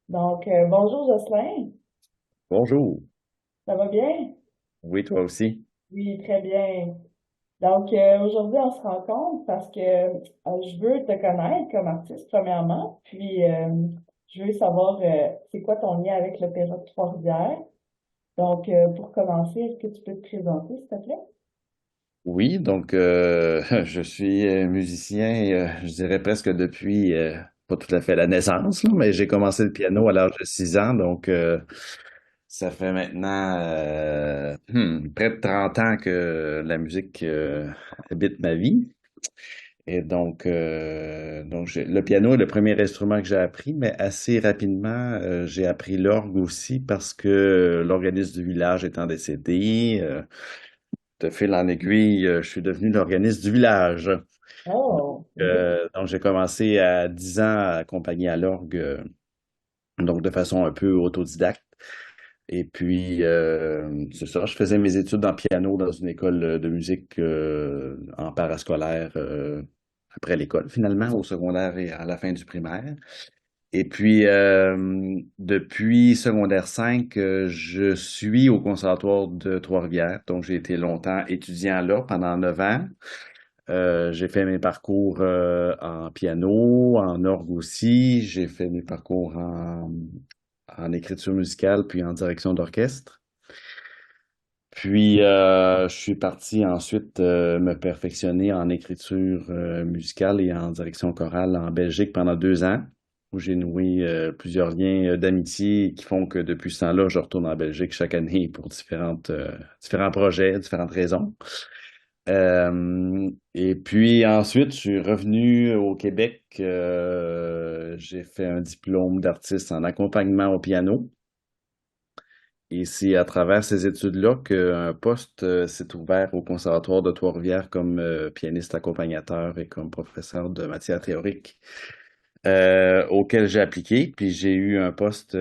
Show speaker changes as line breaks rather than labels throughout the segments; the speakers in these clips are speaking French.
Bonjour Jocelyn,
Bonjour.
ça va bien?
Oui, toi aussi.
Oui, très bien. Aujourd'hui, on se rencontre parce que je veux te connaître comme artiste, premièrement, puis je veux savoir c'est quoi ton lien avec l'Opéra de Trois-Rivières. Pour commencer, est-ce que tu peux te présenter, s'il te plaît?
Oui, donc je suis musicien, je dirais presque depuis, pas tout à fait la naissance, là, mais j'ai commencé le piano à l'âge de 6 ans, donc ça fait maintenant près de 30 ans que la musique habite ma vie. Et le piano est le premier instrument que j'ai appris, mais assez rapidement, j'ai appris l'orgue aussi parce que l'organiste du village étant décédé, de fil en aiguille, je suis devenu l'organiste du village.
Oh, OK.
Donc j'ai commencé à 10 ans à accompagner à l'orgue, donc de façon un peu autodidacte. Et puis, c'est ça, je faisais mes études en piano dans une école de musique en parascolaire après l'école, finalement, au secondaire et à la fin du primaire. Et puis, depuis secondaire 5, je suis au Conservatoire de Trois-Rivières. Donc, j'ai été longtemps étudiant là pendant 9 ans. J'ai fait mes parcours en piano, en orgue aussi. J'ai fait mes parcours en écriture musicale, puis en direction d'orchestre. Puis, je suis parti ensuite me perfectionner en écriture musicale et en direction chorale en Belgique pendant 2 ans, où j'ai noué plusieurs liens d'amitié qui font que depuis ce temps-là, je retourne en Belgique chaque année pour différents projets, différentes raisons. Et puis ensuite, je suis revenu au Québec. J'ai fait un diplôme d'artiste en accompagnement au piano. Et c'est à travers ces études-là qu'un poste s'est ouvert au Conservatoire de Trois-Rivières comme pianiste accompagnateur et comme professeur de matière théorique, auquel j'ai appliqué. Puis j'ai eu un poste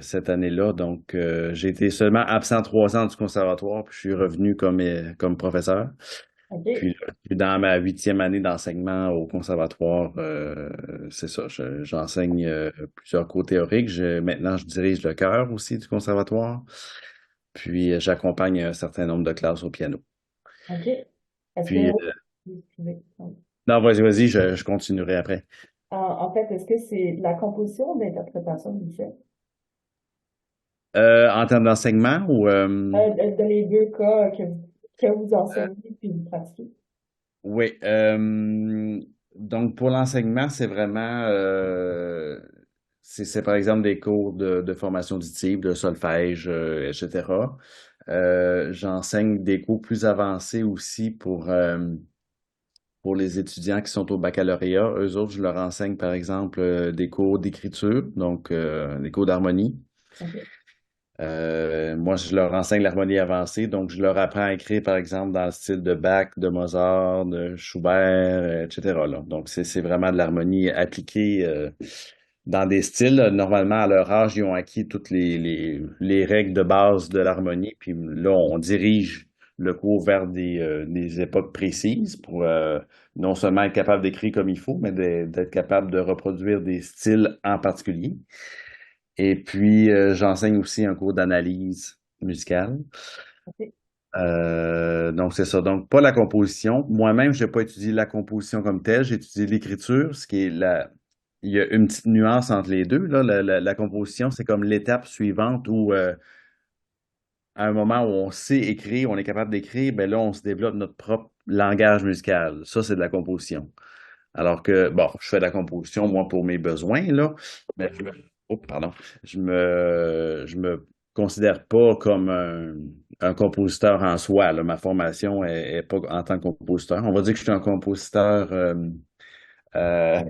cette année-là. Donc j'ai été seulement absent 3 ans du conservatoire, puis je suis revenu comme professeur. Puis
OK.
là, je suis dans ma 8e année d'enseignement au conservatoire. C'est ça, j'enseigne plusieurs cours théoriques. Maintenant, je dirige le chœur aussi du conservatoire. Puis, j'accompagne un certain nombre de classes au piano.
OK. Est-ce que,
Puis,
excusez.
non, vas-y, je continuerai après.
En fait, est-ce que c'est de la composition ou de l'interprétation que vous faites?
En termes d'enseignement ou...
Dans les deux cas que vous enseignez puis vous pratiquez.
oui. Donc, pour l'enseignement, c'est vraiment... c'est par exemple des cours de formation auditive, de solfège, etc. J'enseigne des cours plus avancés aussi pour les étudiants qui sont au baccalauréat. Eux autres, je leur enseigne, par exemple, des cours d'écriture, donc des cours d'harmonie.
OK.
Moi, je leur enseigne l'harmonie avancée, donc je leur apprends à écrire, par exemple, dans le style de Bach, de Mozart, de Schubert, etc. là. Donc, c'est vraiment de l'harmonie appliquée dans des styles. Normalement, à leur âge, ils ont acquis toutes les règles de base de l'harmonie, puis là, on dirige le cours vers des époques précises pour non seulement être capable d'écrire comme il faut, mais d'être capable de reproduire des styles en particulier. Et puis, j'enseigne aussi un cours d'analyse musicale.
OK.
Donc, c'est ça. Donc, pas la composition. Moi-même, je n'ai pas étudié la composition comme telle. J'ai étudié l'écriture, ce qui est la... Il y a une petite nuance entre les deux, là. La composition, c'est comme l'étape suivante où, à un moment où on sait écrire, on est capable d'écrire, ben là, on se développe notre propre langage musical. Ça, c'est de la composition. Alors que, bon, je fais de la composition, moi, pour mes besoins, là, mais oh, pardon, je me considère pas comme un compositeur en soi, là. Ma formation est pas en tant que compositeur. On va dire que je suis un compositeur, euh,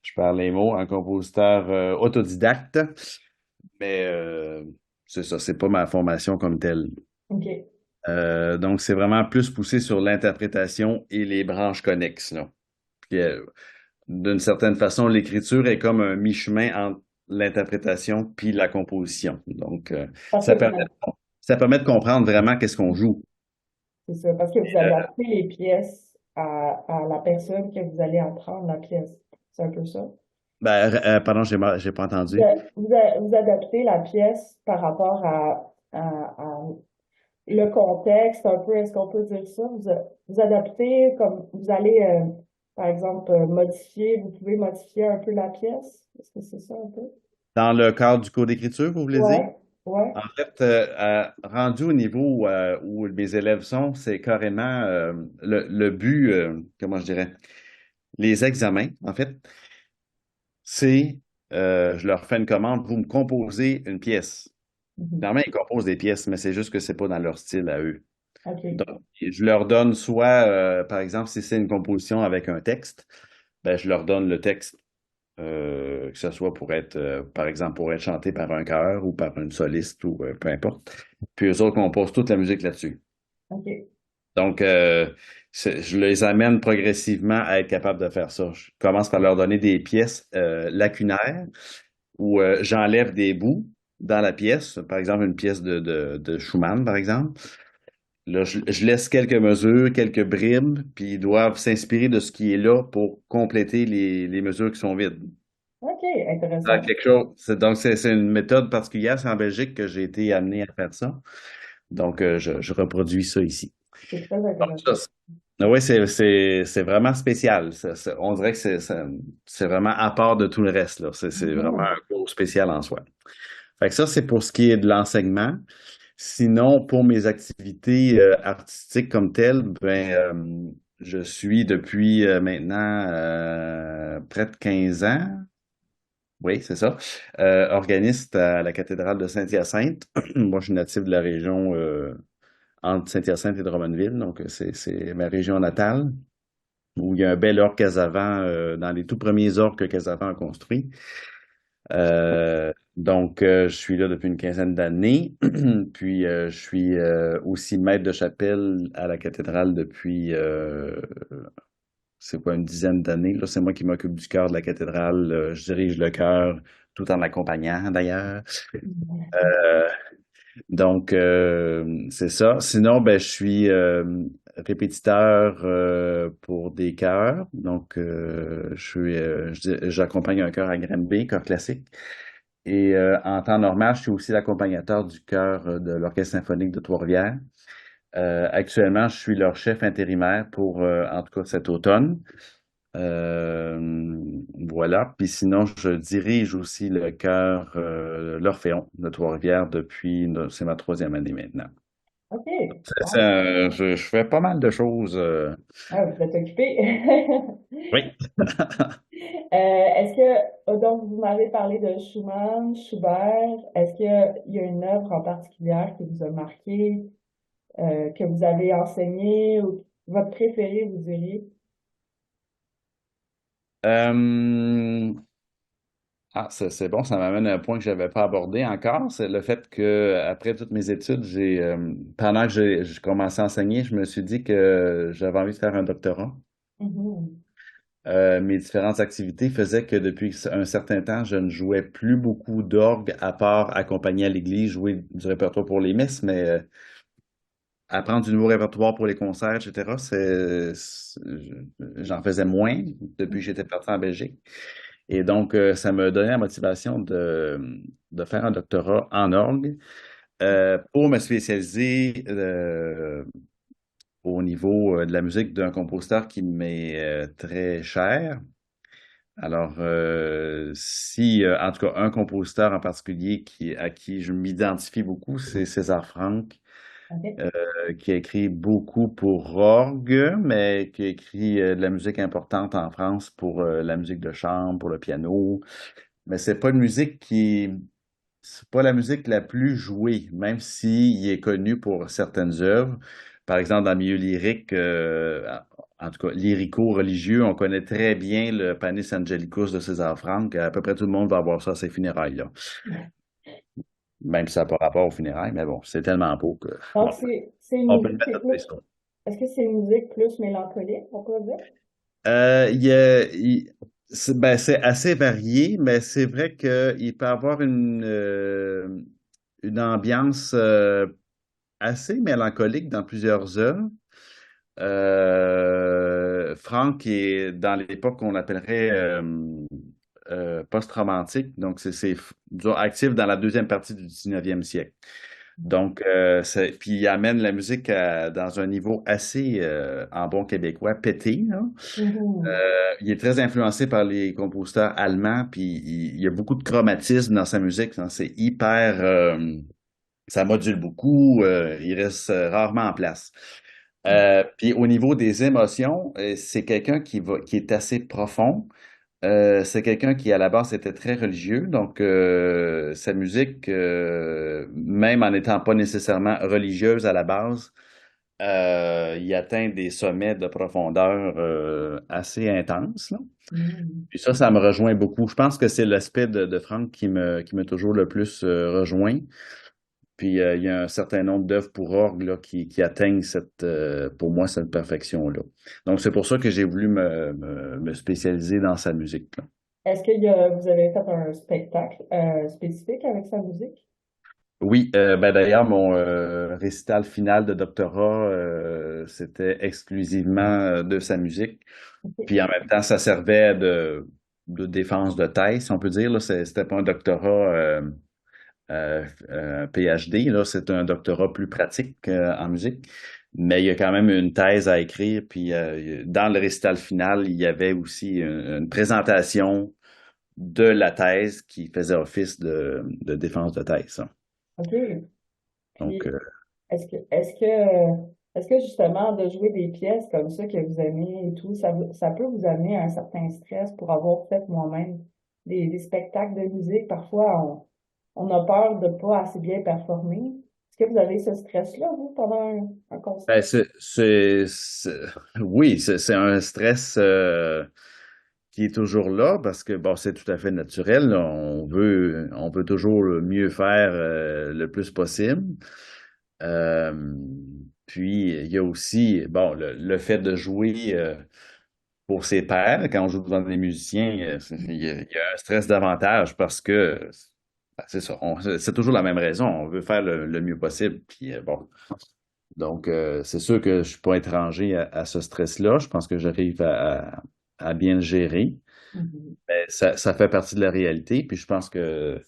je parle les mots, un compositeur autodidacte, mais c'est ça, c'est pas ma formation comme telle.
OK.
Donc, c'est vraiment plus poussé sur l'interprétation et les branches connexes, là. Puis, d'une certaine façon, l'écriture est comme un mi-chemin entre l'interprétation puis la composition. Donc,
Parce que
ça permet,
vous,
ça permet de comprendre vraiment qu'est-ce qu'on joue.
c'est ça, parce que vous adaptez les pièces à la personne que vous allez apprendre la pièce. C'est un peu ça.
Pardon, j'ai pas entendu.
Vous adaptez la pièce par rapport à le contexte, un peu, est-ce qu'on peut dire ça? Vous adaptez comme vous allez, par exemple, modifier, vous pouvez modifier un peu la pièce? Est-ce que c'est ça un peu?
Dans le cadre du cours d'écriture, vous voulez dire?
Ouais, ouais.
En fait, rendu au niveau où mes élèves sont, c'est carrément le but, comment je dirais, les examens, en fait, c'est, je leur fais une commande, vous me composez une pièce.
Mhm.
Normalement, ils composent des pièces, mais c'est juste que c'est pas dans leur style à eux.
OK.
Donc, je leur donne soit, par exemple, si c'est une composition avec un texte, ben, je leur donne le texte, que ce soit pour être, par exemple, pour être chanté par un chœur ou par une soliste ou peu importe. Puis eux autres composent toute la musique là-dessus.
OK.
Donc, je les amène progressivement à être capables de faire ça. Je commence par leur donner des pièces lacunaires où j'enlève des bouts dans la pièce, par exemple une pièce de Schumann, par exemple. Là, je laisse quelques mesures, quelques bribes, puis ils doivent s'inspirer de ce qui est là pour compléter les mesures qui sont vides.
OK,
Ah,
intéressant.
quelque chose. Donc, c'est une méthode particulière. C'est en Belgique que j'ai été amené à faire ça. Donc, je reproduis ça ici.
C'est très
Donc,
intéressant.
oui, c'est vraiment spécial. On dirait que c'est vraiment à part de tout le reste, là. C'est vraiment
Mhm.
un cours spécial en soi. Fait que ça, c'est pour ce qui est de l'enseignement. Sinon, pour mes activités artistiques comme telles, je suis depuis maintenant près de 15 ans, oui, c'est ça, organiste à la cathédrale de Saint-Hyacinthe. Moi, je suis natif de la région entre Saint-Hyacinthe et Drummondville, donc c'est ma région natale, où il y a un bel orgue Casavant dans les tout premiers orgues que Casavant a construit. Je suis là depuis une quinzaine d'années. Puis, je suis aussi maître de chapelle à la cathédrale depuis, c'est quoi, une dizaine d'années. Là, c'est moi qui m'occupe du chœur de la cathédrale. Je dirige le chœur tout en l'accompagnant, d'ailleurs. Euh, c'est ça. Sinon, ben, je suis répétiteur pour des chœurs. J'accompagne un chœur à Granby, chœur classique. Et en temps normal, je suis aussi l'accompagnateur du chœur de l'Orchestre symphonique de Trois-Rivières. Actuellement, je suis leur chef intérimaire pour, en tout cas, cet automne. Voilà. Puis sinon, je dirige aussi le chœur l'Orphéon de Trois-Rivières depuis, c'est ma troisième année maintenant.
OK.
C'est
Wow.
je fais pas mal de choses.
Ah, vous êtes occupé.
Oui.
Est-ce que, donc, vous m'avez parlé de Schumann, Schubert. Est-ce qu'il y a une œuvre en particulier qui vous a marqué, que vous avez enseigné ou votre préféré, vous diriez?
Euh, c'est bon, ça m'amène à un point que j'avais pas abordé encore, c'est le fait que après toutes mes études, pendant que j'ai commencé à enseigner, je me suis dit que j'avais envie de faire un doctorat.
Mhm.
Mes différentes activités faisaient que depuis un certain temps, je ne jouais plus beaucoup d'orgue à part accompagner à l'église, jouer du répertoire pour les messes, mais apprendre du nouveau répertoire pour les concerts, etc., j'en faisais moins depuis que j'étais parti en Belgique. Et donc, ça me donnait la motivation de faire un doctorat en orgue pour me spécialiser au niveau de la musique d'un compositeur qui m'est très cher. Alors, si, en tout cas, un compositeur en particulier à qui je m'identifie beaucoup, c'est César Franck,
OK.
qui a écrit beaucoup pour orgue, mais qui a écrit de la musique importante en France pour la musique de chambre, pour le piano. Mais c'est pas la musique la plus jouée, même s'il est connu pour certaines œuvres. Par exemple, dans le milieu lyrique, en tout cas lyrico-religieux, on connaît très bien le Panis Angelicus de César Franck. À peu près tout le monde va avoir ça à ses funérailles, là. Même si ça n'a pas rapport aux funérailles, mais bon, c'est tellement beau que
Donc, c'est une
on peut le
musique qui
mettre
est
à tous les
plus,
soirs.
est-ce que c'est une musique plus mélancolique, on peut dire?
Il y a- il- c'est assez varié, mais c'est vrai qu'il peut avoir une ambiance assez mélancolique dans plusieurs œuvres. Franck est dans l'époque qu'on appellerait post-romantique. Donc, disons, actif dans la deuxième partie du 19e siècle. Donc, puis il amène la musique dans un niveau assez, en bon québécois, pété, là.
Mhm.
Il est très influencé par les compositeurs allemands, puis il y a beaucoup de chromatisme dans sa musique, hein. C'est hyper, ça module beaucoup, il reste rarement en place. Puis au niveau des émotions, c'est quelqu'un qui est assez profond. C'est quelqu'un qui, à la base, était très religieux, donc sa musique, même en n'étant pas nécessairement religieuse à la base, il atteint des sommets de profondeur assez intenses, là.
Mhm.
Puis ça me rejoint beaucoup. Je pense que c'est l'aspect de Franck qui m'a toujours le plus rejoint. Puis il y a un certain nombre d'œuvres pour orgue là, qui atteignent pour moi, cette perfection-là. Donc c'est pour ça que j'ai voulu me spécialiser dans sa musique, là.
Est-ce que vous avez fait un spectacle spécifique avec sa musique?
Oui, ben d'ailleurs, mon récital final de doctorat, c'était exclusivement de sa musique.
Ok.
Puis en même temps, ça servait de défense de thèse, si on peut dire. Là. C'était pas un doctorat PhD, là, c'est un doctorat plus pratique en musique. Mais il y a quand même une thèse à écrire. Puis dans le récital final, il y avait aussi une présentation de la thèse qui faisait office de défense de thèse, hein.
OK.
Donc,
Puis, est-ce que justement de jouer des pièces comme ça que vous aimez et tout, ça peut vous amener à un certain stress pour avoir fait moi-même des spectacles de musique? Parfois, on a peur de pas assez bien performer. Est-ce que vous avez ce stress-là, vous, pendant un concert?
ben, oui, c'est un stress qui est toujours là parce que bon, c'est tout à fait naturel, là. On veut toujours le mieux faire le plus possible. Euh, Puis il y a aussi bon le fait de jouer pour ses pairs quand on joue devant des musiciens, il y a un stress davantage parce que ben, c'est ça, c'est toujours la même raison. On veut faire le mieux possible. Puis bon. Donc, c'est sûr que je suis pas étranger à ce stress-là. Je pense que j'arrive à bien le gérer.
Mhm.
Mais ça fait partie de la réalité. Puis je pense que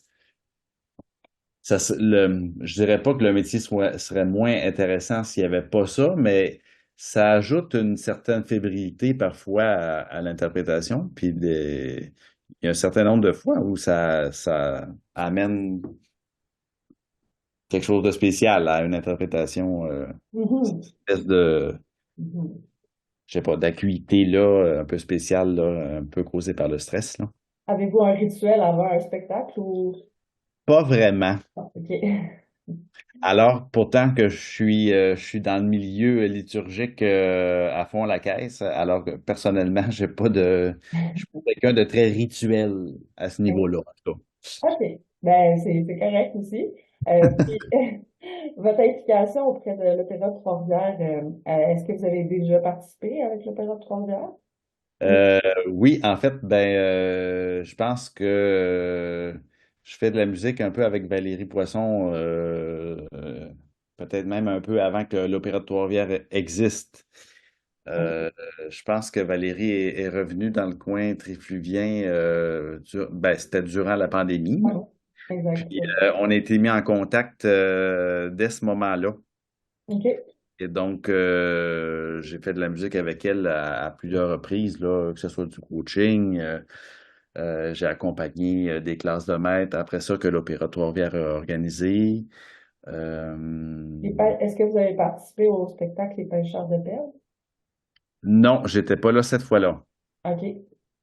je dirais pas que le métier serait moins intéressant s'il y avait pas ça, mais ça ajoute une certaine fébrilité parfois à l'interprétation. Il y a un certain nombre de fois où ça amène quelque chose de spécial à une interprétation,
Mhm.
une espèce de
Mhm.
je sais pas, d'acuité là, un peu spéciale, là, un peu causée par le stress, là.
Avez-vous un rituel avant un spectacle ou...
Pas vraiment.
Ah, OK.
Alors, pourtant que je suis dans le milieu liturgique à fond la caisse, alors que personnellement, je suis pas quelqu'un de très rituel à ce niveau-là, en tout cas.
OK. Ben, c'est correct aussi. Puis, votre implication auprès de l'Opéra de Trois-Rivières, est-ce que vous avez déjà participé avec l'Opéra de Trois-Rivières? Ou-
Euh, oui, en fait, ben, je pense que je fais de la musique un peu avec Valérie Poisson, peut-être même un peu avant que l'Opéra de Trois-Rivières existe.
OK.
Euh, je pense que Valérie est revenue dans le coin trifluvien, ben, c'était durant la pandémie.
Ouais, exact.
Puis on a été mis en contact dès ce moment-là.
OK.
Et donc, j'ai fait de la musique avec elle à plusieurs reprises, là, que ce soit du coaching. J'ai accompagné des classes de maître après ça que l'Opéra Trois-Rivières a organisé. Euh,
Est-ce que vous avez participé au spectacle Les Pêcheurs de Perles?
non, j'étais pas là cette fois-là.
OK.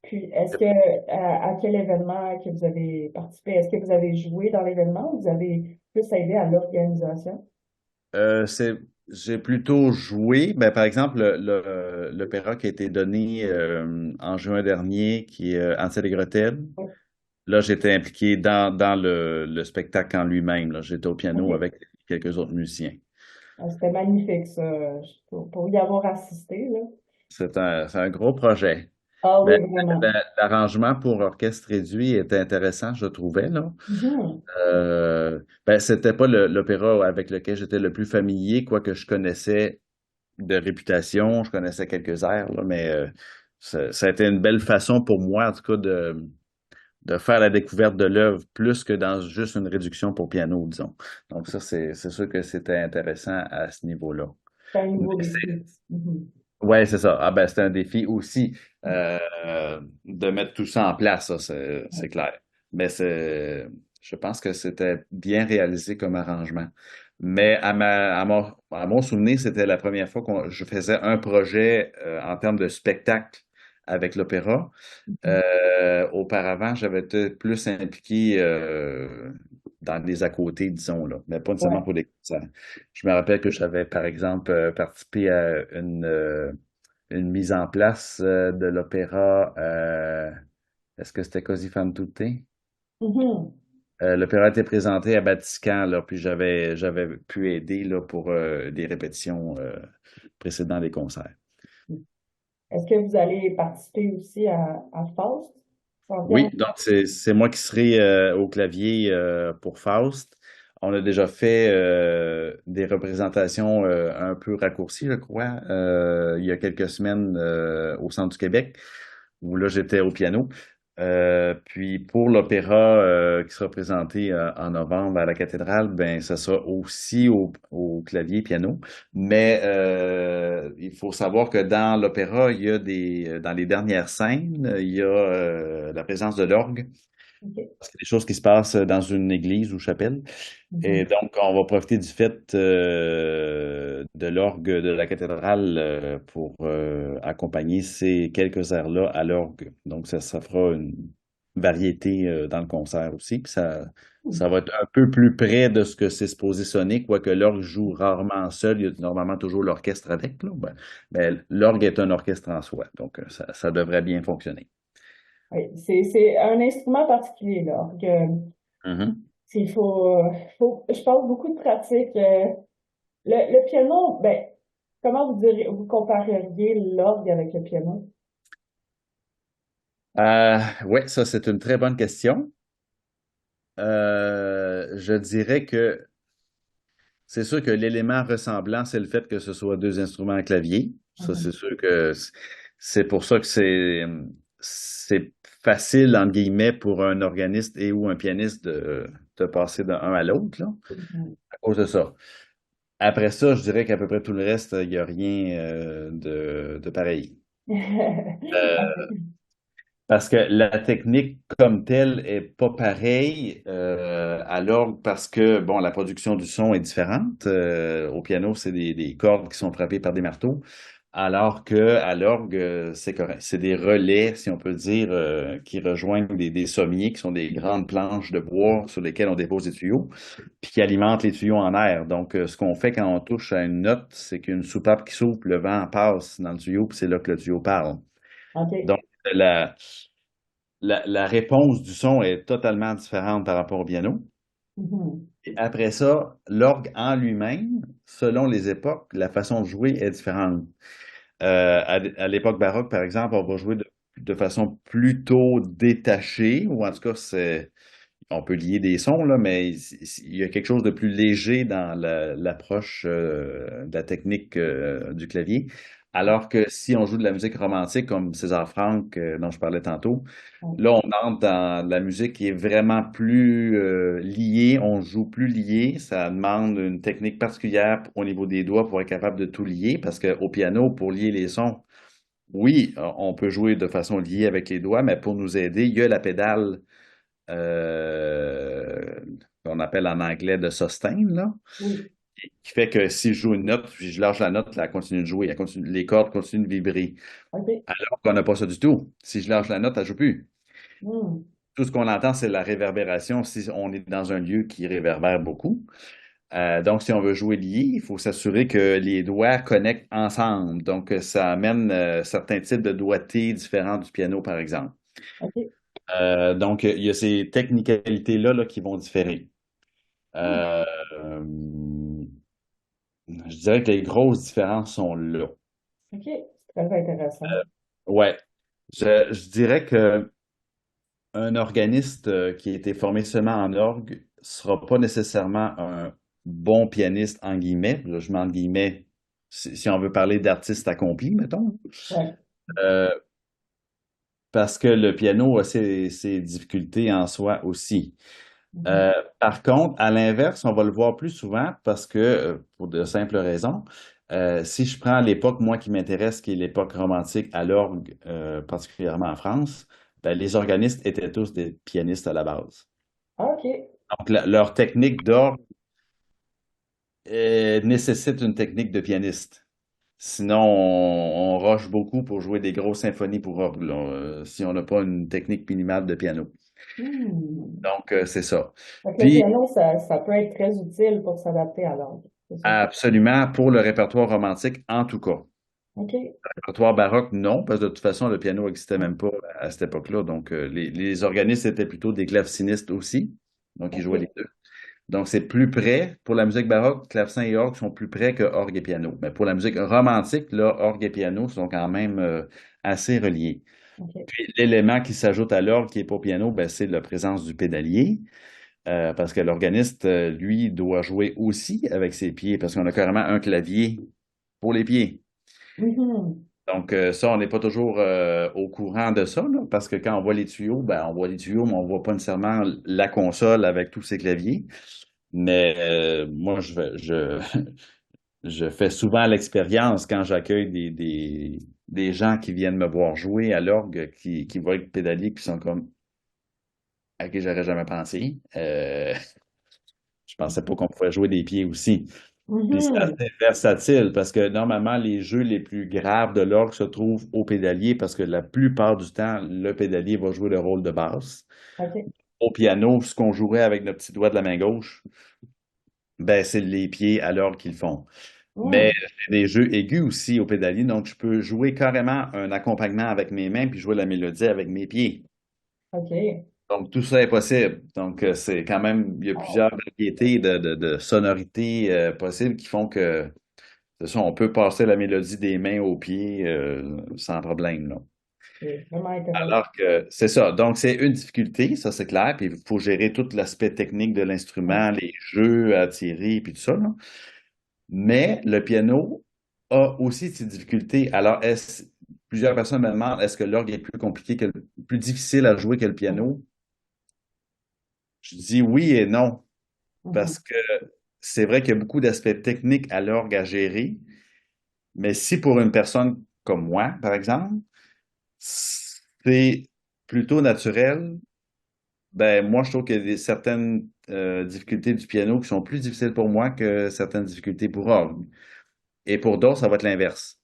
Puis, à quel événement que vous avez participé? Est-ce que vous avez joué dans l'événement ou vous avez plus aidé à l'organisation?
Euh, c'est, j'ai plutôt joué, ben, par exemple, l'opéra qui a été donné en juin dernier, qui est Hansel et Gretel.
Oui.
Là, j'étais impliqué dans le spectacle en lui-même, là. J'étais au piano
OK.
avec quelques autres musiciens.
C'était magnifique, ça, pour y avoir assisté, là.
C'est un gros projet.
Ah
Ben,
oui, vraiment.
l'arrangement pour orchestre réduit était intéressant, je trouvais, là.
Mhm.
Ben, c'était pas l'opéra avec lequel j'étais le plus familier, quoique je connaissais de réputation, je connaissais quelques airs, là, mais ça a été une belle façon pour moi, en tout cas, de faire la découverte de l'œuvre plus que dans juste une réduction pour piano, disons. Donc ça, c'est sûr que c'était intéressant à ce niveau-là.
C'est un
Mais
nouveau défi. Mhm.
ouais, c'est ça. Ah ben, c'est un défi aussi de mettre tout ça en place, ça, c'est
Ouais.
clair. Mais je pense que c'était bien réalisé comme arrangement. Mais à mon souvenir, c'était la première fois que je faisais un projet en termes de spectacle avec l'opéra.
Mhm.
Auparavant, j'avais été plus impliqué dans des à côté, disons, là, mais pas nécessairement
Ouais.
pour des concerts. Je me rappelle que j'avais, par exemple, participé à une mise en place de l'opéra. Est-ce que c'était Così fan tutte?
Mhm.
L'opéra était présenté à Vatican, là, puis j'avais pu aider là, pour des répétitions précédant les concerts.
Est-ce que vous allez participer aussi à Faust? Ça vient
Oui,
au-
donc c'est moi qui serai au clavier pour Faust. On a déjà fait des représentations un peu raccourcies, je crois, il y a quelques semaines au Centre du Québec, où là j'étais au piano. Puis pour l'opéra qui sera présenté en novembre à la cathédrale, ben ça sera aussi au clavier piano. Mais il faut savoir que dans l'opéra, il y a dans les dernières scènes, il y a la présence de l'orgue,
OK.
parce qu'il y a des choses qui se passent dans une église ou chapelle. Et
Mhm.
donc, on va profiter du fait de l'orgue de la cathédrale pour accompagner ces quelques airs-là à l'orgue. Donc, ça fera une variété dans le concert aussi. Puis ça va être un peu plus près de ce que c'est supposé sonner, quoique l'orgue joue rarement seul. Il y a normalement toujours l'orchestre avec, là. Ben, mais l'orgue est un orchestre en soi. Donc, ça devrait bien fonctionner.
Oui, c'est un instrument particulier, là.
Mhm.
Je pense, beaucoup de pratique. Le piano, ben, comment vous compareriez l'orgue avec le piano?
Ouais, ça, c'est une très bonne question. Je dirais que c'est sûr que l'élément ressemblant, c'est le fait que ce soit deux instruments à clavier. Ça, c'est
Mhm.
sûr que c'est pour ça que c'est facile, entre guillemets, pour un organiste et ou un pianiste de passer d'un à l'autre, là,
Mhm.
à cause de ça. Après ça, je dirais qu'à peu près tout le reste, il n'y a rien de pareil. Parce que la technique comme telle est pas pareille à l'orgue parce que, bon, la production du son est différente. Au piano, c'est des cordes qui sont frappées par des marteaux, alors que à l'orgue, c'est correct. C'est des relais, si on peut dire, qui rejoignent des sommiers, qui sont des grandes planches de bois sur lesquelles on dépose des tuyaux, puis qui alimentent les tuyaux en air. Donc, ce qu'on fait quand on touche à une note, c'est qu'une soupape qui s'ouvre, le vent passe dans le tuyau, puis c'est là que le tuyau parle.
OK.
Donc, la, la réponse du son est totalement différente par rapport au piano.
Mhm.
Et après ça, l'orgue en lui-même, selon les époques, la façon de jouer est différente. À l'époque baroque, par exemple, on va jouer de façon plutôt détachée, ou en tout cas, on peut lier des sons, là, mais il y a quelque chose de plus léger dans l'approche de la technique du clavier. Alors que si on joue de la musique romantique comme César Franck, dont je parlais tantôt,
Ouais.
là, on entre dans la musique qui est vraiment plus liée, on joue plus lié. Ça demande une technique particulière au niveau des doigts pour être capable de tout lier, parce qu'au piano, pour lier les sons, oui, on peut jouer de façon liée avec les doigts, mais pour nous aider, il y a la pédale euh, qu'on appelle en anglais de sustain, là,
Oui.
qui fait que si je joue une note, puis je lâche la note, là, elle continue de jouer, les cordes continuent de vibrer.
OK.
Alors qu'on n'a pas ça du tout. Si je lâche la note, elle joue plus.
Hmm.
Tout ce qu'on entend, c'est la réverbération si on est dans un lieu qui réverbère beaucoup. Donc, si on veut jouer lié, il faut s'assurer que les doigts connectent ensemble. Donc, ça amène certains types de doigtés différents du piano, par exemple.
OK.
Donc, il y a ces technicalités-là là, qui vont différer.
Hmm.
Euh, euh, je dirais que les grosses différences sont là.
OK. C'est très intéressant.
Ouais, je dirais que un organiste qui a été formé seulement en orgue sera pas nécessairement un bon pianiste en guillemets. Là, je mets en guillemets si on veut parler d'artiste accompli, mettons.
Ouais.
Euh, parce que le piano a ses difficultés en soi aussi.
Mhm.
Euh, Par contre, à l'inverse, on va le voir plus souvent parce que, pour de simples raisons, si je prends l'époque, moi, qui m'intéresse, qui est l'époque romantique à l'orgue, particulièrement en France, ben, les organistes étaient tous des pianistes à la base.
Ah, OK.
Donc, leur technique d'orgue nécessite une technique de pianiste. Sinon, on rush beaucoup pour jouer des grosses symphonies pour orgue, là, si on n'a pas une technique minimale de piano.
Hmm.
Donc, c'est ça.
Donc, le
Puis,
piano, ça peut être très utile pour s'adapter à l'angle. C'est ça?
absolument, pour le répertoire romantique, en tout cas.
OK.
Répertoire baroque, non, parce que de toute façon, le piano n'existait même pas à cette époque-là. Donc, les organistes étaient plutôt des clavecinistes aussi. Donc, ils jouaient les
OK.
deux. Donc, c'est plus près, pour la musique baroque, clavecin et orgue sont plus près que orgue et piano. Mais pour la musique romantique, là, orgue et piano sont quand même assez reliés.
OK.
Puis, l'élément qui s'ajoute à l'orgue qui est pour piano, ben, c'est la présence du pédalier. Parce que l'organiste, lui, doit jouer aussi avec ses pieds, parce qu'on a carrément un clavier pour les pieds.
Mhm.
Donc, ça, on n'est pas toujours au courant de ça, là, parce que quand on voit les tuyaux, ben, on voit les tuyaux, mais on voit pas nécessairement la console avec tous ses claviers. Mais moi, je fais souvent l'expérience quand j'accueille des gens qui viennent me voir jouer à l'orgue, qui voient le pédalier, qui sont comme, à qui j'aurais jamais pensé. Je pensais pas qu'on pouvait jouer des pieds aussi. Puis c'est
Mhm.
assez versatile parce que normalement, les jeux les plus graves de l'orgue se trouvent au pédalier parce que la plupart du temps, le pédalier va jouer le rôle de basse.
OK.
Au piano, ce qu'on jouerait avec notre petit doigt de la main gauche, ben, c'est les pieds à l'orgue qu'ils font. Mais
Hmm.
j'ai des jeux aigus aussi au pédalier, donc je peux jouer carrément un accompagnement avec mes mains puis jouer la mélodie avec mes pieds.
OK.
Donc tout ça est possible. Donc c'est quand même, il y a
Wow.
plusieurs variétés de sonorités possibles qui font que c'est ça, on peut passer la mélodie des mains aux pieds sans problème, là.
C'est vraiment intéressant.
Alors que c'est ça. Donc, c'est une difficulté, ça c'est clair. Puis il faut gérer tout l'aspect technique de
Ouais.
l'instrument, les jeux à tirer, puis tout ça, là. Mais le piano a aussi ses difficultés. Alors, plusieurs personnes me demandent, est-ce que l'orgue est plus compliqué plus difficile à jouer que le piano? Je dis oui et non, parce
Mhm.
que c'est vrai qu'il y a beaucoup d'aspects techniques à l'orgue à gérer. Mais si pour une personne comme moi, par exemple, c'est plutôt naturel. Ben, moi, je trouve qu'il y a certaines difficultés du piano qui sont plus difficiles pour moi que certaines difficultés pour orgue. Et pour d'autres, ça va être l'inverse.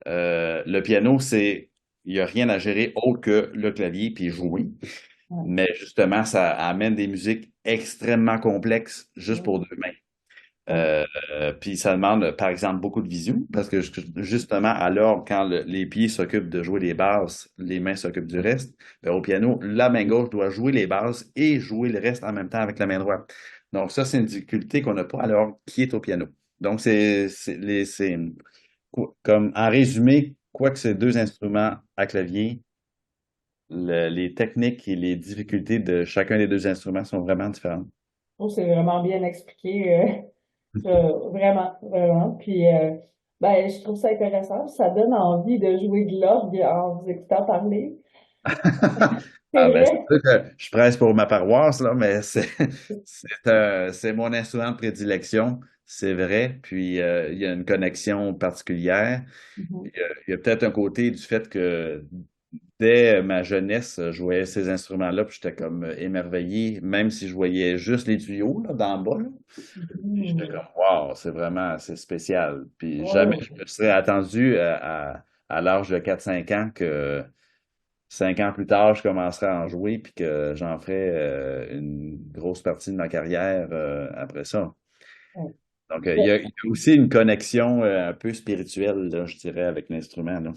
Le piano, il n'y a rien à gérer autre que le clavier puis jouer.
Ouais.
Mais justement, ça amène des musiques extrêmement complexes juste
Mhm.
pour deux mains.
Ouais.
Puis ça demande, par exemple, beaucoup de visu, parce que justement, alors, quand les pieds s'occupent de jouer les basses, les mains s'occupent du reste. Ben, au piano, la main gauche doit jouer les basses et jouer le reste en même temps avec la main droite. Donc ça, c'est une difficulté qu'on n'a pas alors qui est au piano. Donc comme en résumé, quoi que ces deux instruments à clavier, les techniques et les difficultés de chacun des deux instruments sont vraiment différentes.
Oh, c'est vraiment bien expliqué. Vraiment, vraiment. Puis, ben, je trouve ça intéressant. Ça donne envie de jouer de l'orgue en vous écoutant parler. C'est
Ah ben, c'est
vrai?
sûr que je presse pour ma paroisse, là, mais c'est mon instrument de prédilection, c'est vrai. Puis il y a une connexion particulière.
Mhm.
Il y a peut-être un côté du fait que dès ma jeunesse, je voyais ces instruments-là, puis j'étais comme émerveillé, même si je voyais juste les tuyaux là, d'en bas, là. Puis j'étais
Mhm.
comme wow, c'est vraiment c'est spécial. Puis jamais je
Ouais.
me serais attendu à l'âge de 4 5 ans que 5 ans plus tard, je commencerai à en jouer puis que j'en ferai une grosse partie de ma carrière après ça.
Ouais.
Donc, il y a aussi une connexion un peu spirituelle, là, je dirais, avec l'instrument, là.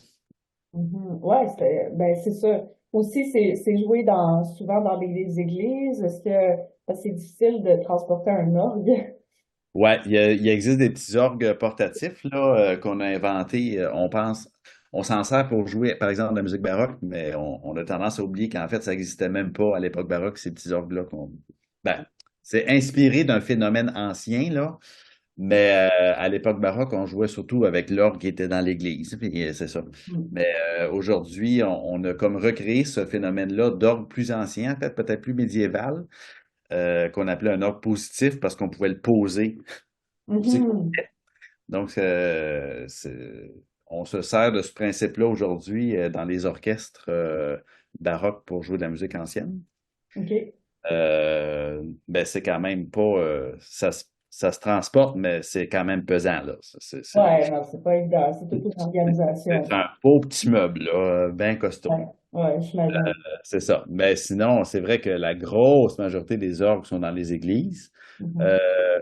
Mhm. Ouais, ben, c'est ça. Aussi, c'est joué souvent dans des églises. Est-ce que parce que c'est difficile de transporter un orgue?
Ouais, il existe des petits orgues portatifs là, qu'on a inventés. On s'en sert pour jouer, par exemple, de la musique baroque, mais on a tendance à oublier qu'en fait, ça n'existait même pas à l'époque baroque, ces petits orgues-là. Ben, c'est inspiré d'un phénomène ancien, là, Mais à l'époque baroque, on jouait surtout avec l'orgue qui était dans l'église. Puis c'est ça.
Mm.
Mais aujourd'hui, on a comme recréé ce phénomène-là d'orgue plus ancien, en fait, peut-être plus médiéval, qu'on appelait un orgue positif parce qu'on pouvait le poser où c'est qu'on
Mhm.
voulait. Donc, on se sert de ce principe-là aujourd'hui dans les orchestres baroques pour jouer de la musique ancienne.
OK.
Ben c'est quand même pas ça se transporte, mais c'est quand même pesant, là.
Ouais, non, c'est pas évident. C'est toute une
C'est
organisation.
un beau petit meuble, là, bien costaud.
Ouais, ouais, j'imagine.
C'est ça. Mais sinon, c'est vrai que la grosse majorité des orgues sont dans les églises.
Mhm.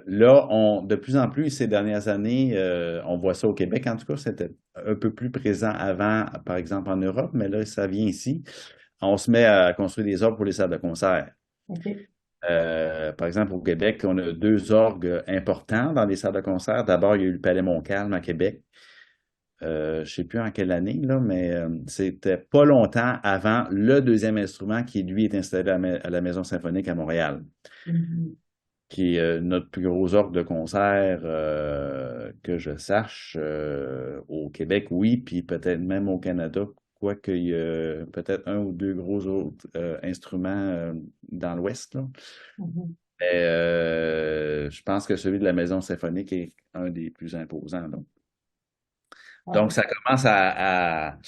Là, de plus en plus, ces dernières années, on voit ça au Québec, en tout cas, c'était un peu plus présent avant, par exemple en Europe, mais là, ça vient ici. On se met à construire des orgues pour les salles de concert.
OK.
Par exemple, au Québec, on a deux orgues importants dans les salles de concert. D'abord, il y a eu le Palais Montcalm à Québec. Je ne sais plus en quelle année, là, mais c'était pas longtemps avant le deuxième instrument qui, lui, est installé à la Maison symphonique à Montréal,
Mhm.
qui est notre plus gros orgue de concert que je sache au Québec, oui, puis peut-être même au Canada, quoique il y a peut-être un ou deux gros autres instruments dans l'Ouest, là.
Mhm.
Mais je pense que celui de la Maison symphonique est un des plus imposants. Donc,
Ouais.
ça commence à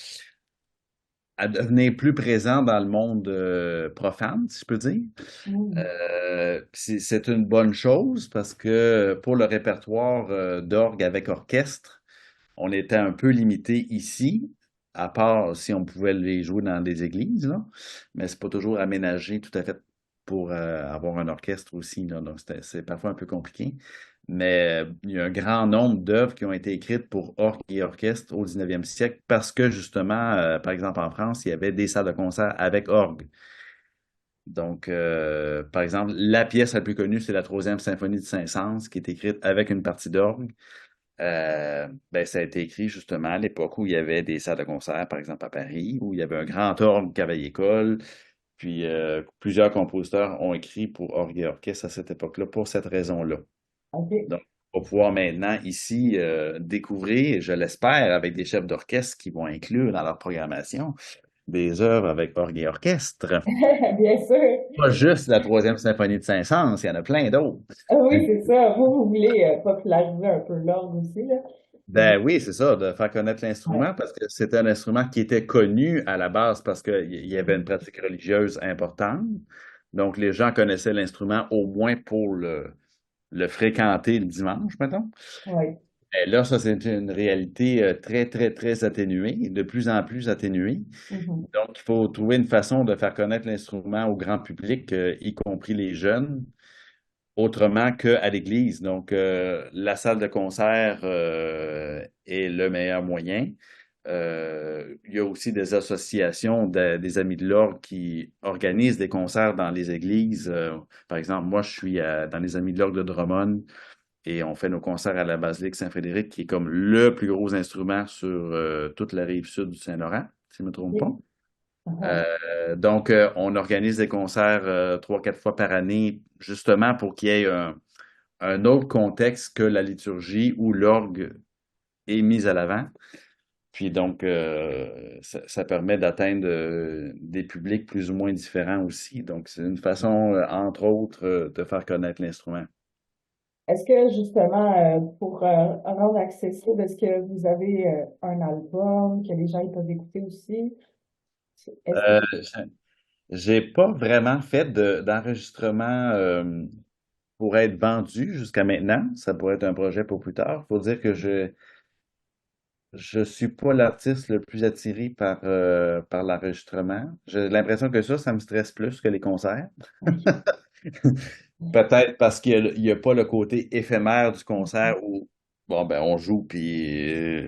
devenir plus présent dans le monde profane, si je peux dire.
Mhm.
C'est une bonne chose parce que pour le répertoire d'orgue avec orchestre, on était un peu limité ici, à part si on pouvait les jouer dans des églises, là. Mais c'est pas toujours aménagé tout à fait pour avoir un orchestre aussi, là. Donc c'est parfois un peu compliqué. Mais il y a un grand nombre d'œuvres qui ont été écrites pour orgue et orchestre au 19e siècle parce que justement, par exemple en France, il y avait des salles de concert avec orgue. Donc, par exemple, la pièce la plus connue, c'est la troisième symphonie de Saint-Saëns, qui est écrite avec une partie d'orgue. Ben, ça a été écrit justement à l'époque où il y avait des salles de concert, par exemple à Paris, où il y avait un grand orgue Cavaillé-École. Puis plusieurs compositeurs ont écrit pour orgue et orchestre à cette époque-là pour cette raison-là.
OK.
Donc, on va pouvoir maintenant ici découvrir, je l'espère, avec des chefs d'orchestre qui vont inclure dans leur programmation des œuvres avec orgue et orchestre.
Bien sûr.
Pas juste la troisième symphonie de Saint-Saëns, il y en a plein d'autres.
Ah oui, c'est ça. Vous voulez populariser un peu l'orgue aussi, là. Vous-
Ben oui, c'est ça, de faire connaître
Ouais.
l'instrument parce que c'était un instrument qui était connu à la base parce qu'il y avait une pratique religieuse importante. Donc, les gens connaissaient l'instrument au moins pour le fréquenter le dimanche, mettons.
Ouais.
Et là, ça, c'est une réalité très, très, très atténuée, de plus en plus atténuée.
Mhm.
Donc, il faut trouver une façon de faire connaître l'instrument au grand public, y compris les jeunes, autrement qu'à l'église. Donc, la salle de concert est le meilleur moyen. Il y a aussi des associations des Amis de l'Orgue qui organisent des concerts dans les églises. Par exemple, moi, je suis dans les Amis de l'Orgue de Drummond et on fait nos concerts à la Basilique Saint-Frédéric, qui est comme le plus gros instrument sur toute la rive sud du Saint-Laurent, si je ne me trompe pas.
Oui. Mhm.
Donc, on organise des concerts trois, quatre fois par année, justement pour qu'il y ait un autre contexte que la liturgie où l'orgue est mis à l'avant. Puis donc, ça permet d'atteindre des publics plus ou moins différents aussi. Donc, c'est une façon, entre autres, de faire connaître l'instrument.
Est-ce que justement, pour rendre accessible, est-ce que vous avez un album que les gens ils peuvent écouter aussi? Est-ce que...
Euh, j'ai pas vraiment fait d'enregistrement pour être vendu jusqu'à maintenant. Ça pourrait être un projet pour plus tard. Faut dire que je suis pas l'artiste le plus attiré par l'enregistrement. J'ai l'impression que ça me stresse plus que les concerts.
OK.
Peut-être parce qu'il y a pas le côté éphémère du concert où, bon, ben, on joue, puis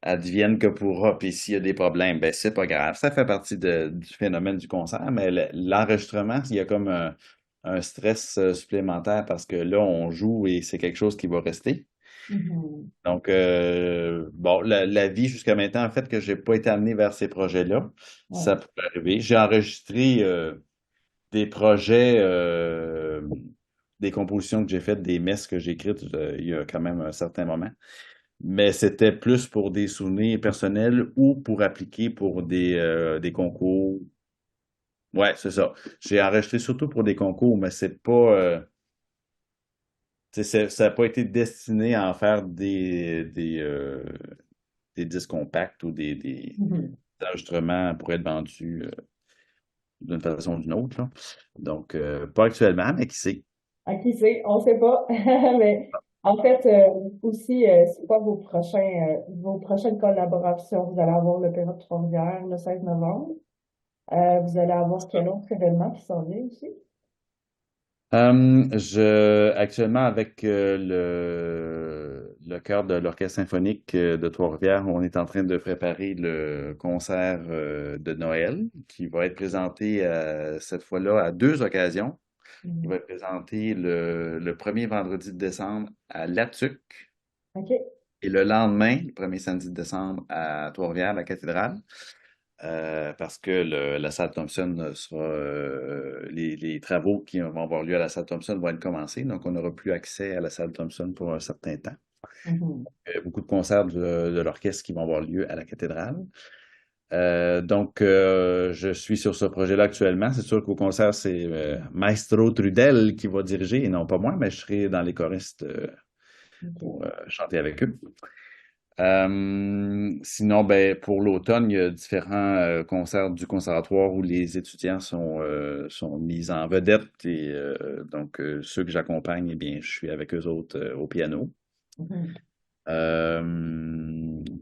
advienne que pourra, puis s'il y a des problèmes, ben, c'est pas grave. Ça fait partie du phénomène du concert, mais l'enregistrement, il y a comme un stress supplémentaire parce que là, on joue et c'est quelque chose qui va rester.
Mhm.
Donc, bon, la vie jusqu'à maintenant a fait que j'ai pas été amené vers ces projets-là. Ça
Ouais.
peut arriver. J'ai enregistré des projets des compositions que j'ai faites, des messes que j'ai écrites il y a quand même un certain moment. Mais c'était plus pour des souvenirs personnels ou pour appliquer pour des concours. Ouais, c'est ça. J'ai enregistré surtout pour des concours, mais c'est pas, tu sais, ça n'a pas été destiné à en faire des disques compacts ou des
Mhm.
enregistrements pour être vendus d'une façon ou d'une autre, là. Donc, pas actuellement, mais qui sait.
À qui sait? On sait pas. Mais en fait, aussi, c'est quoi vos prochaines collaborations? Vous allez avoir l'Opéra de Trois-Rivières le 16 novembre. Vous allez avoir quel autre événement qui s'en vient aussi?
Actuellement, avec le chœur de l'Orchestre symphonique de Trois-Rivières, on est en train de préparer le concert de Noël qui va être présenté cette fois-là à deux occasions. Il va
Mhm.
être présenté le premier vendredi de décembre à Latuc
OK.
et le lendemain, le premier samedi de décembre à Trois-Rivières, la cathédrale. Parce que la salle Thompson sera les travaux qui vont avoir lieu à la salle Thompson vont être commencés, donc on n'aura plus accès à la salle Thompson pour un certain temps.
Mhm.
Beaucoup de concerts de l'orchestre qui vont avoir lieu à la cathédrale. Donc, je suis sur ce projet-là actuellement. C'est sûr qu'au concert, c'est Maestro Trudel qui va diriger, et non pas moi, mais je serai dans les choristes pour
OK.
chanter avec eux. Sinon, ben, pour l'automne, il y a différents concerts du conservatoire où les étudiants sont mis en vedette et donc ceux que j'accompagne, eh bien, je suis avec eux autres au piano.
Mhm.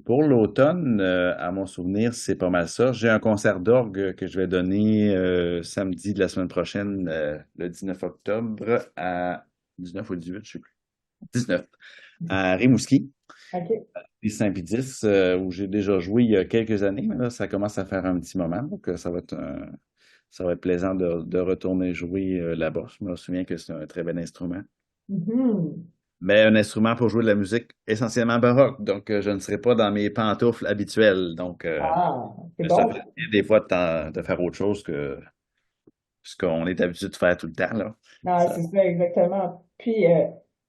Pour l'automne, à mon souvenir, c'est pas mal ça. J'ai un concert d'orgue que je vais donner samedi de la semaine prochaine, le 19 octobre à 19 ou 18, je sais plus. 19 à Rimouski.
OK.
Et Saint-Pédis, où j'ai déjà joué il y a quelques années, mais là, ça commence à faire un petit moment, donc ça va être plaisant de retourner jouer là-bas. Je me souviens que c'est un très bel instrument.
Mhm.
Mais un instrument pour jouer de la musique essentiellement baroque, donc je ne serai pas dans mes pantoufles habituelles. Donc,
Ah, c'est
ça fait
bon.
bien des fois de faire autre chose que ce qu'on est habitué de faire tout le temps, là.
Ah,
Ça,
c'est ça, exactement. Puis,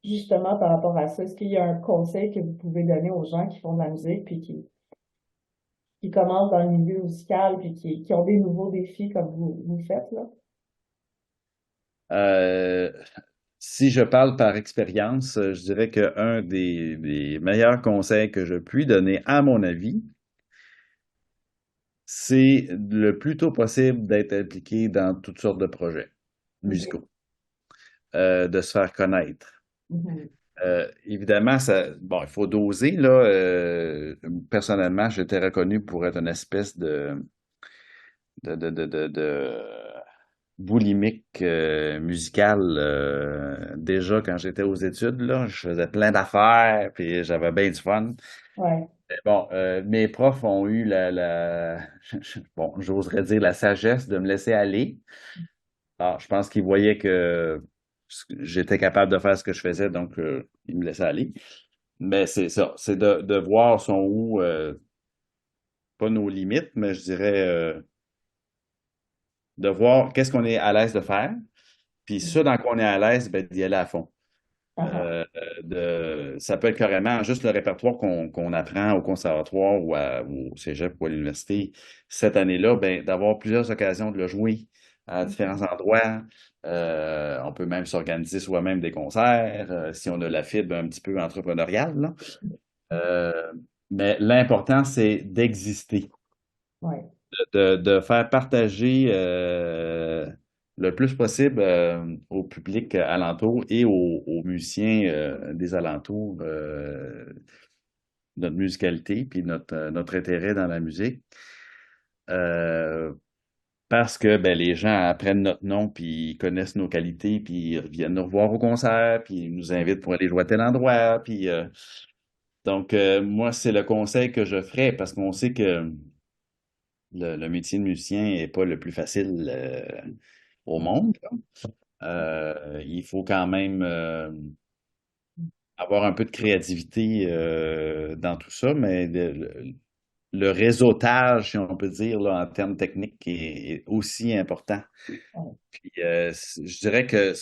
justement, par rapport à ça, est-ce qu'il y a un conseil que vous pouvez donner aux gens qui font de la musique puis qui commencent dans le milieu musical puis qui ont des nouveaux défis comme vous faites, là?
euh, Si je parle par expérience, je dirais qu'un des meilleurs conseils que je puis donner, à mon avis, c'est le plus tôt possible d'être impliqué dans toutes sortes de projets
OK.
musicaux, de se faire connaître.
Mhm.
Évidemment, bon, il faut doser, là. Personnellement, j'étais reconnu pour être une espèce de boulimique musical. Déjà, quand j'étais aux études, là, je faisais plein d'affaires, puis j'avais bien du fun.
Ouais.
Bon, mes profs ont eu bon, j'oserais dire la sagesse de me laisser aller. Alors, je pense qu'ils voyaient que j'étais capable de faire ce que je faisais, donc ils me laissaient aller. Mais c'est ça, c'est de voir sont où, pas nos limites, mais je dirais de voir qu'est-ce qu'on est à l'aise de faire, puis ce dans quoi on est à l'aise, ben, d'y aller à fond.
Ah, ah.
Ça peut être carrément juste le répertoire qu'on apprend au conservatoire ou au cégep ou à l'université cette année-là, ben, d'avoir plusieurs occasions de le jouer à différents endroits. On peut même s'organiser soi-même des concerts, si on a la fibre un petit peu entrepreneuriale, là. Euh, mais l'important, c'est d'exister,
Ouais.
de faire partager le plus possible au public alentour et aux musiciens des alentours notre musicalité puis notre intérêt dans la musique. Euh, Parce que ben, les gens apprennent notre nom, puis ils connaissent nos qualités, puis ils viennent nous revoir au concert, puis ils nous invitent pour aller jouer à tel endroit. Puis, donc, moi, c'est le conseil que je ferais, parce qu'on sait que le métier de musicien n'est pas le plus facile au monde. Il faut quand même avoir un peu de créativité dans tout ça, mais le réseautage, si on peut dire, là, en termes techniques, est aussi important.
Ouais.
Puis, je dirais que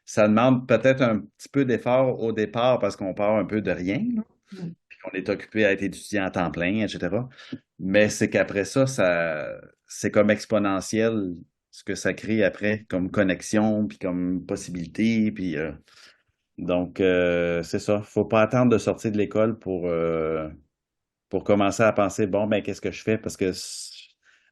ça demande peut-être un petit peu d'effort au départ parce qu'on part un peu de rien, là,
Mm.
puis qu'on est occupé à être étudiant à temps plein, etc. Mais c'est qu'après ça, c'est comme exponentiel ce que ça crée après comme connexion, puis comme possibilité, puis donc c'est ça. Faut pas attendre de sortir de l'école pour commencer à penser, bon, ben qu'est-ce que je fais? Parce que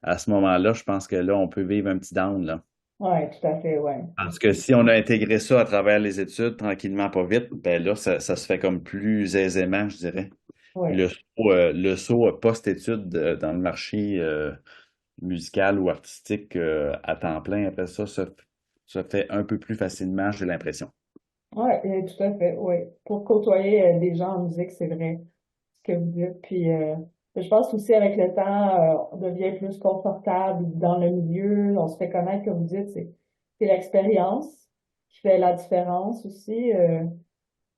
à ce moment-là, je pense que là, on peut vivre un petit down, là.
Ouais, tout à fait, ouais.
Parce que si on a intégré ça à travers les études, tranquillement, pas vite, ben là, ça se fait comme plus aisément, je dirais. Puis
Ouais.
le saut post-études dans le marché musical ou artistique à temps plein, après ça, se fait un peu plus facilement, j'ai l'impression.
Ouais, tout à fait, ouais. Pour côtoyer des gens en musique, c'est vrai ce que vous dites. Puis je pense aussi avec le temps, on devient plus confortable dans le milieu, on se fait connaître, comme vous dites, c'est l'expérience qui fait la différence aussi.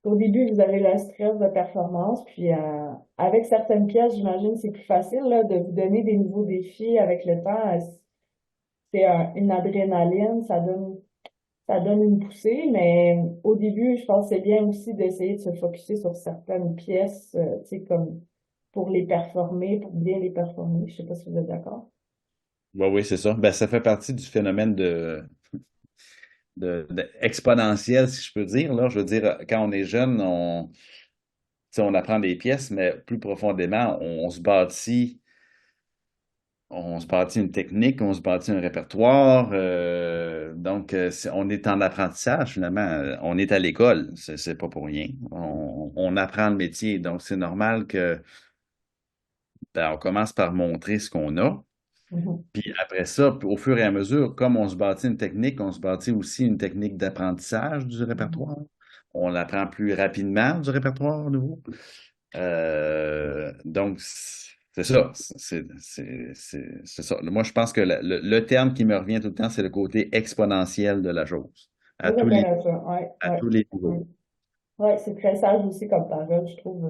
Au début, vous avez le stress de performance, puis avec certaines pièces, j'imagine, c'est plus facile là, de vous donner des nouveaux défis avec le temps. C'est une adrénaline, ça donne une poussée, mais au début, je pense que c'est bien aussi d'essayer de se focusser sur certaines pièces, tu sais, comme pour les performer, pour bien les performer. Je sais pas si vous êtes d'accord.
Oui, oui, c'est ça. Ben, ça fait partie du phénomène exponentiel, si je peux dire. Là. Je veux dire, quand on est jeune, tu sais, on apprend des pièces, mais plus profondément, on se bâtit une technique, on se bâtit un répertoire. Donc, on est en apprentissage, finalement. On est à l'école, c'est pas pour rien. On apprend le métier, donc c'est normal que ben, on commence par montrer ce qu'on a.
Mhm.
Puis après ça, au fur et à mesure, comme on se bâtit une technique, on se bâtit aussi une technique d'apprentissage du
Mhm.
répertoire. On apprend plus rapidement du répertoire nouveau. Donc, c'est ça. C'est ça. Moi, je pense que le terme qui me revient tout le temps, c'est le côté exponentiel de la chose. À
Très
tous les,
intéressant, ouais,
à
ouais.
tous les
Ouais,
niveaux.
ouais, c'est très sage aussi comme parole, je trouve.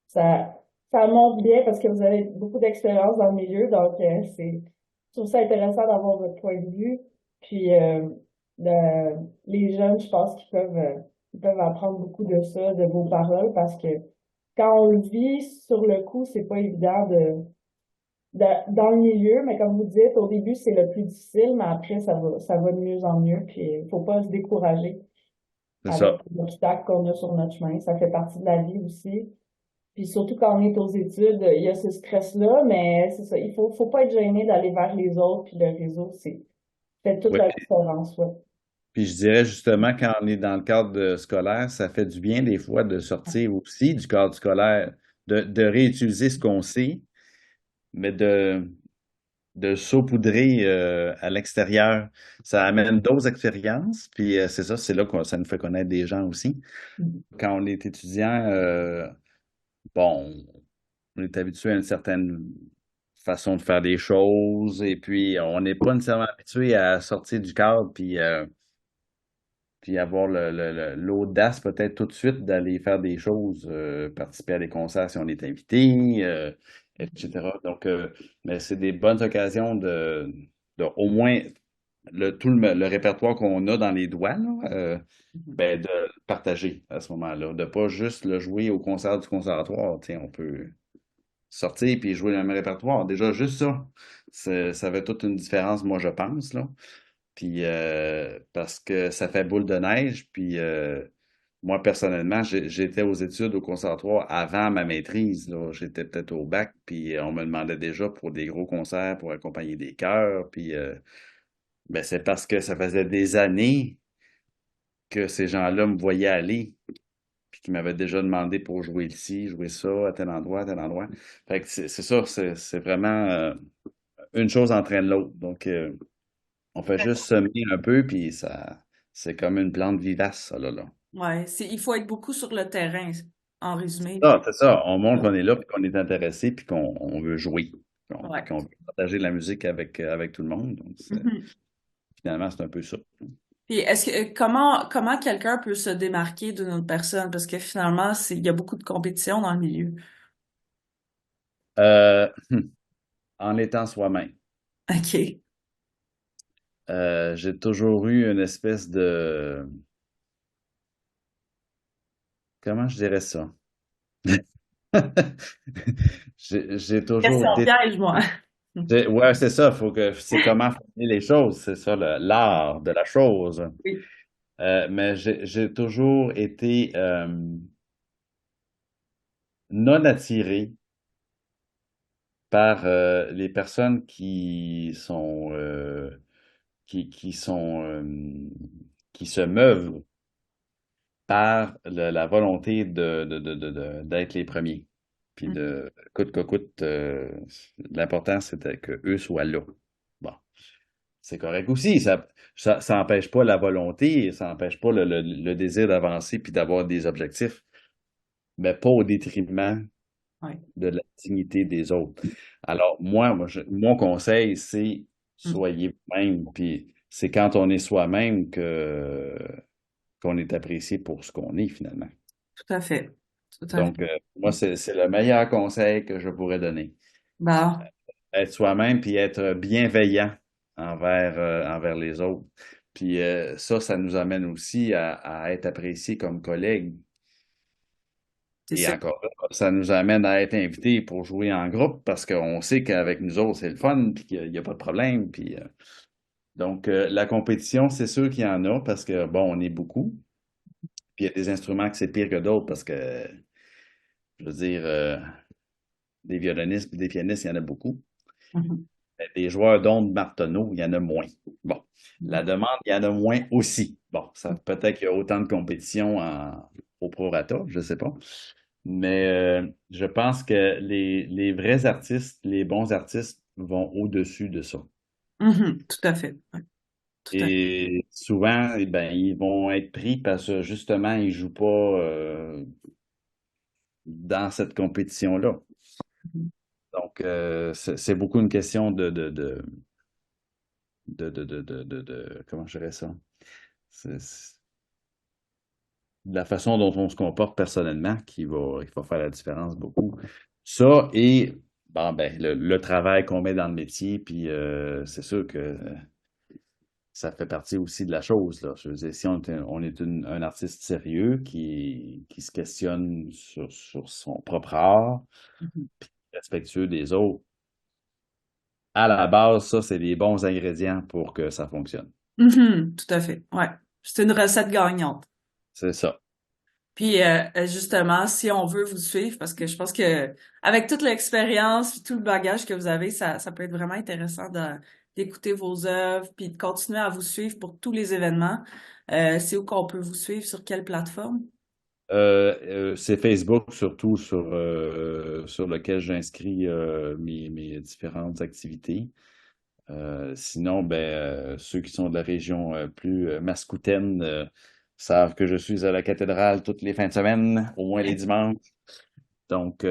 Ça, ça montre bien parce que vous avez beaucoup d'expérience dans le milieu, donc je trouve ça intéressant d'avoir votre point de vue. Puis les jeunes, je pense qu'ils peuvent apprendre beaucoup de ça, de vos paroles, parce que quand on le vit sur le coup, c'est pas évident dans le milieu, mais comme vous dites, au début, c'est le plus difficile, mais après, ça va de mieux en mieux. Puis il faut pas se décourager
C'est
avec
ça.
les obstacles qu'on a sur notre chemin. Ça fait partie de la vie aussi. Puis surtout quand on est aux études, il y a ce stress-là, mais c'est ça, faut pas être gêné d'aller vers les autres, puis le réseau, fait toute
Oui.
la différence, ouais.
Puis je dirais justement, quand on est dans le cadre scolaire, ça fait du bien des fois de sortir aussi du cadre scolaire, de réutiliser ce qu'on sait, mais de saupoudrer à l'extérieur. Ça amène d'autres expériences, puis c'est ça, c'est là que ça nous fait connaître des gens aussi. Quand on est étudiant, bon, on est habitué à une certaine façon de faire des choses, et puis on n'est pas nécessairement habitué à sortir du cadre, puis avoir l'audace peut-être tout de suite d'aller faire des choses, participer à des concerts si on est invité, etc. Donc, mais c'est des bonnes occasions de au moins le répertoire qu'on a dans les doigts, là, ben, de le partager à ce moment-là, de pas juste le jouer au concert du conservatoire. Tiens, on peut sortir puis jouer le même répertoire. Déjà, juste ça, ça fait toute une différence, moi, je pense, là. Puis parce que ça fait boule de neige. Puis moi, personnellement, j'étais aux études au conservatoire avant ma maîtrise, là. J'étais peut-être au bac, puis on me demandait déjà pour des gros concerts, pour accompagner des chœurs. Puis ben, c'est parce que ça faisait des années que ces gens-là me voyaient aller, puis qu'ils m'avaient déjà demandé pour jouer ici, jouer ça, à tel endroit, à tel endroit. Fait que c'est ça, c'est vraiment une chose entraîne l'autre. Donc, on fait juste semer un peu, puis c'est comme une plante vivace, ça, là.
Ouais, il faut être beaucoup sur le terrain, en résumé.
C'est ça. On montre qu'on est là, puis qu'on est intéressé, puis qu'on veut jouer, puis
Ouais.
qu'on veut partager la musique avec tout le monde. Donc,
Mhm.
finalement, c'est un peu ça.
Puis comment quelqu'un peut se démarquer d'une autre personne? Parce que finalement, il y a beaucoup de compétition dans le milieu.
Euh, en étant soi-même.
OK.
J'ai toujours eu une espèce de comment je dirais ça? J'ai toujours
Question
été.
piège, moi.
Ouais, c'est ça, c'est comment formuler les choses, c'est ça, l'art de la chose.
Oui.
Mais j'ai toujours été non attiré par les personnes qui sont, qui se meuvent par la volonté d'être les premiers. Puis coûte que coûte, l'important c'était que eux soient là. Bon, c'est correct aussi. Ça n'empêche pas la volonté, ça n'empêche pas le désir d'avancer puis d'avoir des objectifs, mais pas au détriment
Ouais.
de la dignité des autres. Alors, mon conseil, c'est
Mm.
soyez vous-même. Puis c'est quand on est soi-même qu'on est apprécié pour ce qu'on est finalement.
Tout à fait. Tout à fait.
Donc, moi, c'est le meilleur conseil que je pourrais donner.
Bon,
Être soi-même puis être bienveillant envers les autres. Puis ça nous amène aussi à être apprécié comme collègues.
c'est
Et
sûr.
encore là, ça nous amène à être invités pour jouer en groupe parce qu'on sait qu'avec nous autres, c'est le fun, puis qu'il n'y a pas de problème. Puis, donc, la compétition, c'est sûr qu'il y en a parce que, bon, on est beaucoup. Puis il y a des instruments que c'est pire que d'autres parce que, je veux dire, des violonistes et des pianistes, il y en a beaucoup.
Mhm.
Des joueurs d'ondes marteneau, il y en a moins. Bon, la demande, il y en a moins aussi. Bon, ça peut-être qu'il y a autant de compétition au prorata, je ne sais pas. Mais je pense que les vrais artistes, les bons artistes vont au-dessus de ça.
Mhm. Tout à fait. Ouais. Tout à fait.
Et souvent, eh ben, ils vont être pris parce que justement, ils jouent pas dans cette compétition-là.
Mhm.
Donc, c'est beaucoup une question comment je dirais ça? C'est de la façon dont on se comporte personnellement qui va faire la différence beaucoup. Ça et bon, ben, le travail qu'on met dans le métier, puis c'est sûr que ça fait partie aussi de la chose, là. Je veux dire, si on est un artiste sérieux qui se questionne sur son propre art,
Mhm.
respectueux des autres, à la base, ça, c'est les bons ingrédients pour que ça fonctionne.
Mhm. Tout à fait. Ouais. C'est une recette gagnante.
C'est ça.
Puis justement, si on veut vous suivre, parce que je pense que avec toute l'expérience puis tout le bagage que vous avez, ça peut être vraiment intéressant d'écouter vos œuvres puis de continuer à vous suivre pour tous les événements. C'est où qu'on peut vous suivre, sur quelle plateforme?
C'est Facebook surtout sur lequel j'inscris mes différentes activités. Sinon, ben, ceux qui sont de la région plus mascoutaine savent que je suis à la cathédrale toutes les fins de semaine, au moins les dimanches. Donc,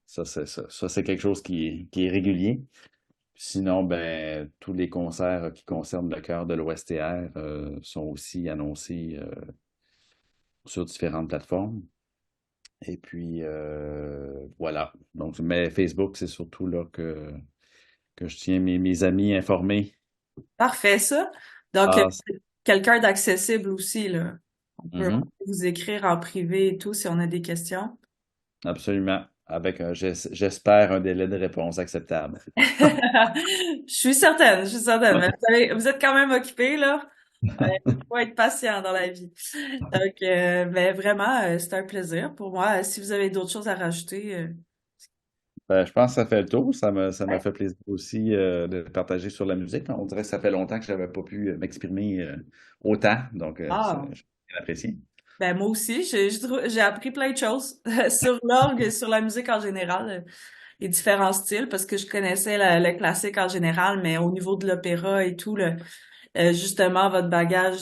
ça, c'est quelque chose qui est régulier. Sinon, ben, tous les concerts qui concernent le cœur de l'OSTR sont aussi annoncés sur différentes plateformes. Et puis, voilà. Donc, mais Facebook, c'est surtout là que je tiens mes amis informés.
Parfait, ça. Donc,
Ah,
quelqu'un d'accessible aussi, là. On peut
mhm,
vous écrire en privé et tout si on a des questions.
absolument. Avec, j'espère, un délai de réponse acceptable.
Je suis certaine. Mais vous êtes quand même occupé, là. Il faut être patient dans la vie. Donc, ben vraiment, c'était un plaisir pour moi. Si vous avez d'autres choses à rajouter,
Ben, je pense que ça fait le tour. Ça m'a
ouais.
fait plaisir aussi de partager sur la musique. On dirait que ça fait longtemps que je n'avais pas pu m'exprimer autant. Donc,
Ah,
j'ai apprécié.
ben moi aussi, j'ai appris plein de choses sur l'orgue et sur la musique en général, les différents styles, parce que je connaissais le classique en général, mais au niveau de l'opéra et tout, justement, votre bagage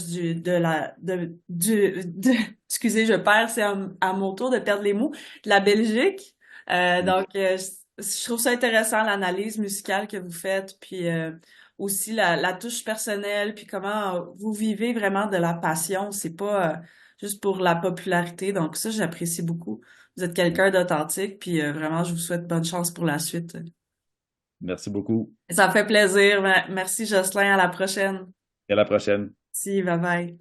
excusez, je perds, c'est à mon tour de perdre les mots, de la Belgique. Donc, je trouve ça intéressant, l'analyse musicale que vous faites, puis aussi la touche personnelle, puis comment vous vivez vraiment de la passion. C'est pas juste pour la popularité. Donc, ça, j'apprécie beaucoup. Vous êtes quelqu'un d'authentique, puis vraiment, je vous souhaite bonne chance pour la suite.
Merci beaucoup.
Ça me fait plaisir. Merci, Jocelyn. À la prochaine.
Et à la prochaine.
Si, bye bye.